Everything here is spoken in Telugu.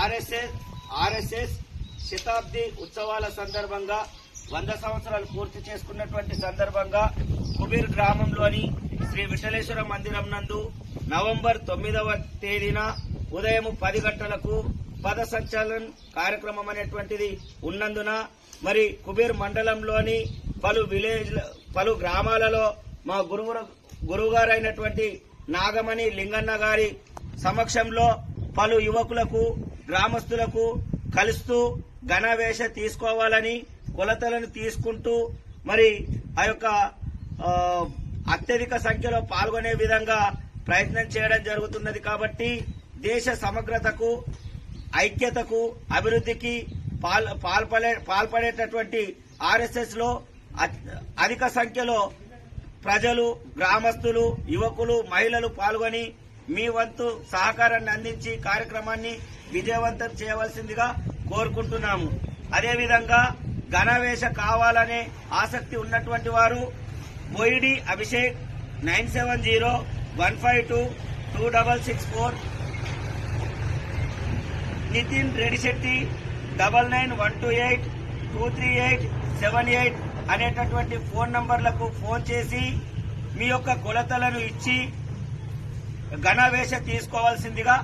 ఆర్ఎస్ఎస్ శతాబ్ది ఉత్సవాల సందర్భంగా 100 సంవత్సరాలు పూర్తి చేసుకున్నటువంటి సందర్భంగా కుబీర్ గ్రామంలోని శ్రీ విఠలేశ్వర మందిరం నందు నవంబర్ 9వ తేదీన ఉదయం 10 గంటలకు పద సంచలన్ కార్యక్రమం అనేటువంటిది ఉన్నందున మరి కుబీర్ మండలంలోని పలు గ్రామాలలో మా గురువుగారైనటువంటి నాగమణి లింగన్న గారి సమక్షంలో పలు యువకులకు గ్రామస్తులకు కలుస్తూ గణవేష తీసుకోవాలని కొలతలను తీసుకుంటూ మరి ఆ యొక్క అత్యధిక సంఖ్యలో పాల్గొనే విధంగా ప్రయత్నం చేయడం జరుగుతున్నది. కాబట్టి దేశ సమగ్రతకు ఐక్యతకు అభివృద్ధికి పాల్పడేటటువంటి ఆర్ఎస్ఎస్ లో అధిక సంఖ్యలో ప్రజలు గ్రామస్తులు యువకులు మహిళలు పాల్గొని మీ వంతు సహకారాన్ని అందించి కార్యక్రమాన్ని విజయవంతం చేయవలసిందిగా కోరుకుంటున్నాము. అదేవిధంగా గణవేష కావాలనే ఆసక్తి ఉన్నటువంటి వారు బోయిడి అభిషేక్ 9701522664 నితిన్ రెడ్డిశెట్టి 9912823878 అనేటటువంటి ఫోన్ నంబర్లకు ఫోన్ చేసి మీ యొక్క కొలతలను ఇచ్చి గణవేష తీసుకోవాల్సిందిగా